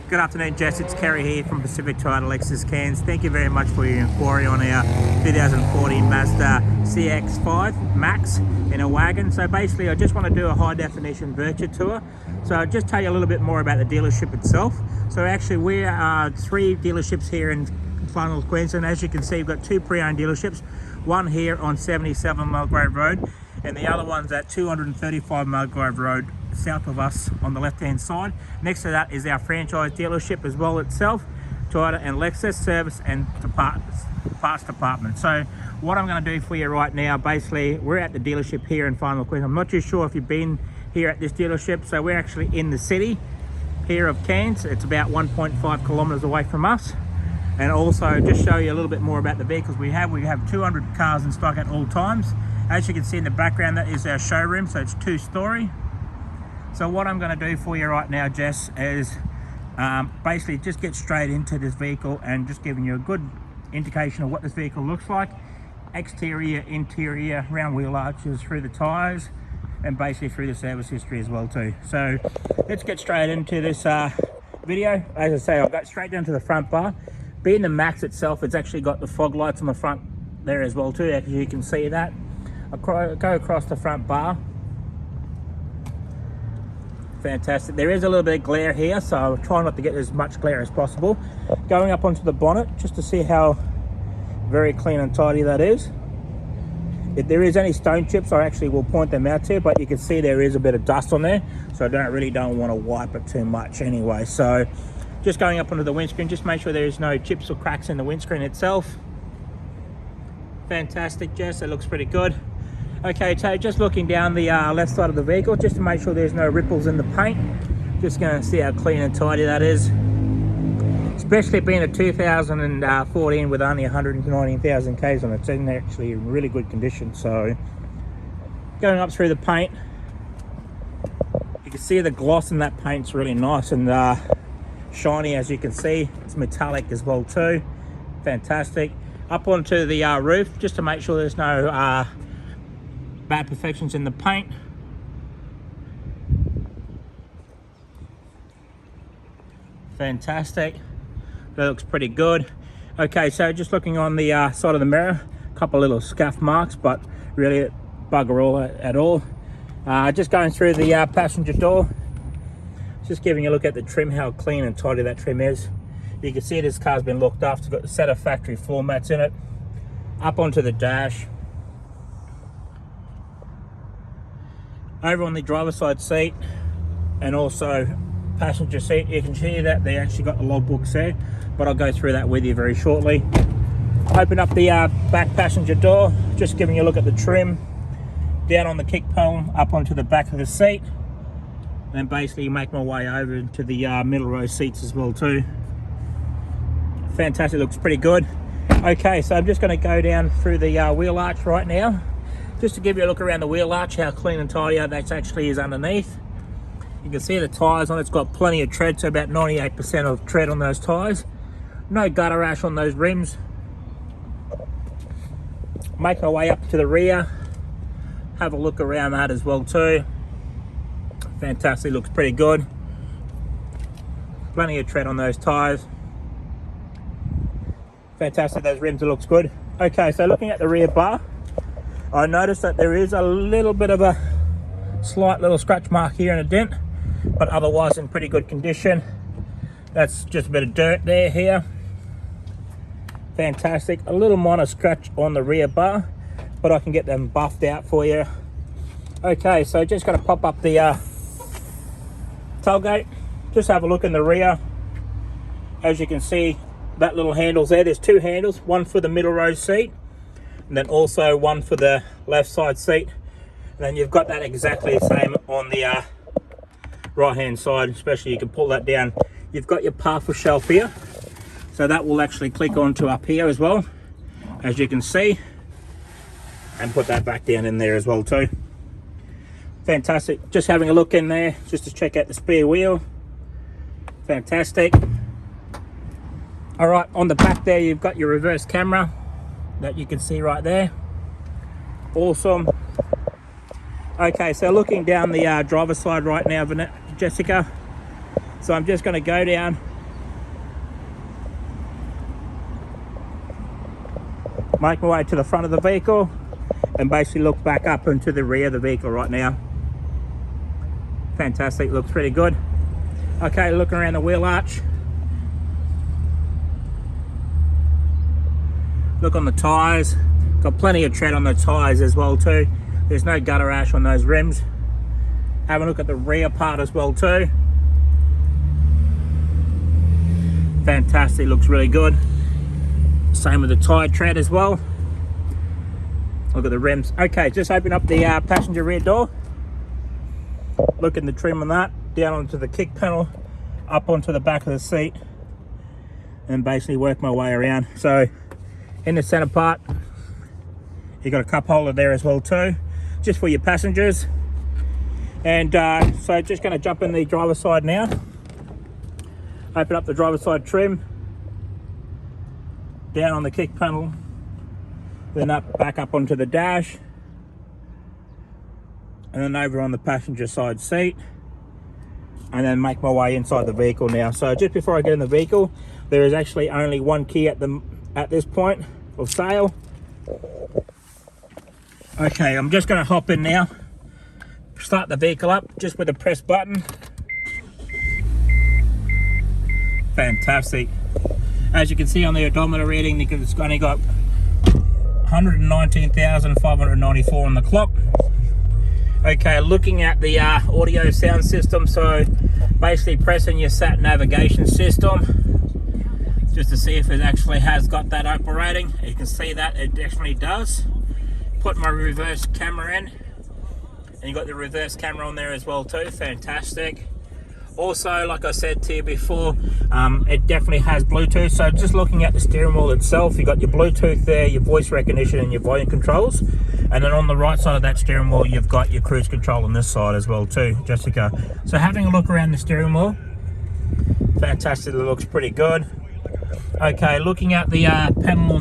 Good afternoon, Jess. It's Kerry here from Pacific Title Lexus Cairns. Thank you very much for your inquiry on our 2014 Mazda CX-5 Max in a wagon. So basically, I just want to do a high definition virtual tour. So I'll just tell you a little bit more about the dealership itself. So actually, we are 3 dealerships here in Far North Queensland. As you can see, we've got 2 pre-owned dealerships. One here on 77 Mulgrave Road, and the other one's at 235 Mulgrave Road, south of us on the left hand side. Next to that is our franchise dealership as well itself, Toyota and Lexus service and parts department. So what I'm going to do for you right now, basically we're at the dealership here in Far North Queensland. I'm not too sure if you've been here at this dealership. So we're actually in the city here of Cairns. It's about 1.5 kilometers away from us. And also just show you a little bit more about the vehicles we have. We have 200 cars in stock at all times. As you can see in the background, that is our showroom, so it's 2-story. So what I'm going to do for you right now, Jess, is basically just get straight into this vehicle and just giving you a good indication of what this vehicle looks like. Exterior, interior, round wheel arches, through the tyres, and basically through the service history as well too. So let's get straight into this video. As I say, I'll go straight down to the front bar. Being the Max itself, it's actually got the fog lights on the front there as well too, as you can see that. I'll go across the front bar. Fantastic. There is a little bit of glare here, so I'll try not to get as much glare as possible. Going up onto the bonnet, just to see how very clean and tidy that is. If there is any stone chips, I actually will point them out to you, but you can see there is a bit of dust on there, so I don't want to wipe it too much anyway. So just going up onto the windscreen, just make sure there is no chips or cracks in the windscreen itself. Fantastic, Jess, it looks pretty good. Okay, so just looking down the left side of the vehicle, just to make sure there's no ripples in the paint. Just going to see how clean and tidy that is. Especially being a 2014 with only 119,000 Ks on it. It's in actually in really good condition. So going up through the paint, you can see the gloss in that paint's really nice and shiny, as you can see. It's metallic as well too. Fantastic. Up onto the roof, just to make sure there's no bad perfections in the paint. Fantastic. That looks pretty good. Okay, so just looking on the side of the mirror, a couple little scuff marks, but really bugger all at all. Just going through the passenger door, just giving a look at the trim, how clean and tidy that trim is. You can see this car's been looked after. It's got a set of factory floor mats in it. Up onto the dash. Over on the driver's side seat and also passenger seat, you can see that they actually got the logbooks there, but I'll go through that with you very shortly. Open up the back passenger door, just giving you a look at the trim. Down on the kick panel, up onto the back of the seat, and basically make my way over to the middle row seats as well too. Fantastic, looks pretty good. Okay, so I'm just going to go down through the wheel arch right now, just to give you a look around the wheel arch, how clean and tidy that actually is underneath. You can see the tyres on it's got plenty of tread, so about 98% of tread on those tyres. No gutter rash on those rims. Make my way up to the rear, have a look around that as well too. Fantastic, looks pretty good. Plenty of tread on those tyres. Fantastic, those rims, it looks good. Okay, so looking at the rear bar, I noticed that there is a little bit of a slight little scratch mark here and a dent, but otherwise in pretty good condition. That's just a bit of dirt there here. Fantastic. A little minor scratch on the rear bar, but I can get them buffed out for you. Okay, so just going to pop up the tailgate. Just have a look in the rear. As you can see, that little handle's there. There's 2 handles, one for the middle row seat, and then also one for the left side seat. And then you've got that exactly the same on the right hand side, especially you can pull that down. You've got your parcel shelf here, so that will actually click onto up here as well, as you can see, and put that back down in there as well too. Fantastic. Just having a look in there just to check out the spare wheel. Fantastic. All right, on the back there you've got your reverse camera that you can see right there. Awesome. Okay, so looking down the driver's side right now, Jessica. So I'm just going to go down make my way to the front of the vehicle and basically look back up into the rear of the vehicle right now. Fantastic, looks pretty good. Okay, looking around the wheel arch. Look on the tyres. Got plenty of tread on the tyres as well too. There's no gutter ash on those rims. Have a look at the rear part as well too. Fantastic, looks really good. Same with the tyre tread as well. Look at the rims. Okay, just open up the passenger rear door. Look at the trim on that. Down onto the kick panel, up onto the back of the seat, and basically work my way around. So in the center part, you got a cup holder there as well too, just for your passengers. And so just going to jump in the driver's side now. Open up the driver's side trim, down on the kick panel, then back up onto the dash, and then over on the passenger side seat, and then make my way inside the vehicle now. So just before I get in the vehicle, there is actually only one key at this point of sale. Okay, I'm just going to hop in now, start the vehicle up just with a press button. Fantastic. As you can see on the odometer reading, it's only got 119,594 on the clock. Okay, looking at the audio sound system, so basically pressing your sat navigation system just to see if it actually has got that operating. You can see that it definitely does. Put my reverse camera in, and you got the reverse camera on there as well too. Fantastic. Also, like I said to you before, it definitely has Bluetooth. So just looking at the steering wheel itself, you got your Bluetooth there, your voice recognition and your volume controls. And then on the right side of that steering wheel, you've got your cruise control on this side as well too, Jessica. So having a look around the steering wheel, fantastic, it looks pretty good. Okay, looking at the panel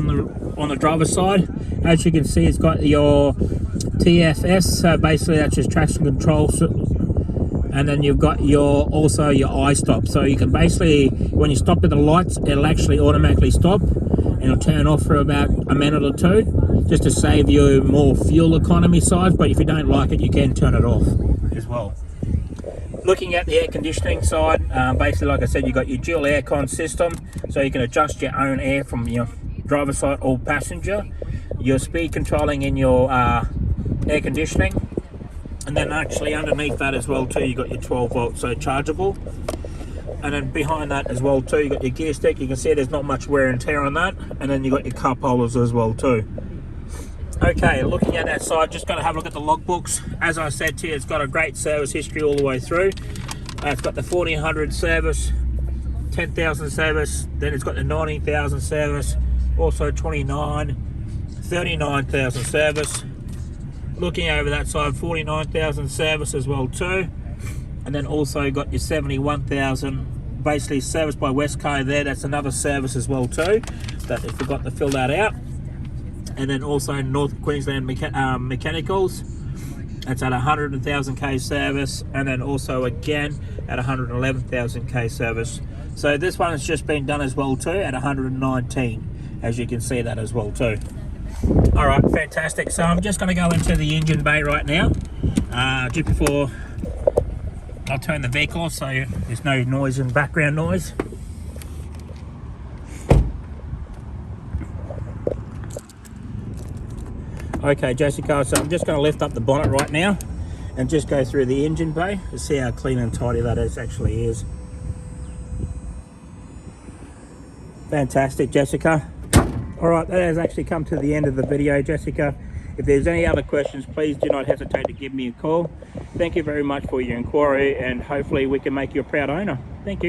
on the driver's side, as you can see, it's got your TFS, so basically that's just traction control. And then you've got also your iStop, so you can basically, when you stop at the lights, it'll actually automatically stop and it'll turn off for about a minute or two, just to save you more fuel economy side. But if you don't like it, you can turn it off as well. Looking at the air conditioning side, basically like I said, you've got your dual aircon system, so you can adjust your own air from your driver's side or passenger. Your speed controlling in your air conditioning. And then actually underneath that as well too, you got your 12 volt, so chargeable. And then behind that as well too, you got your gear stick. You can see there's not much wear and tear on that. And then you got your cup holders as well too. Okay, looking at that side, just going to have a look at the logbooks. As I said to you, it's got a great service history all the way through. It's got the 1400 service, 10,000 service, then it's got the 19,000 service, also 29, 39,000 service. Looking over that side, 49,000 service as well too, and then also got your 71,000 basically serviced by Westco there. That's another service as well too, that they forgot to fill that out. And then also North Queensland Mechanicals, that's at 100,000 k service, and then also again at 111,000 k service. So this one has just been done as well too at 119, as you can see that as well too. All right, fantastic. So I'm just going to go into the engine bay right now, just before I'll turn the vehicle off so there's no noise and background noise. Okay, Jessica, so I'm just going to lift up the bonnet right now and just go through the engine bay to see how clean and tidy that actually is. Fantastic, Jessica. All right, that has actually come to the end of the video, Jessica. If there's any other questions, please do not hesitate to give me a call. Thank you very much for your inquiry, and hopefully we can make you a proud owner. Thank you.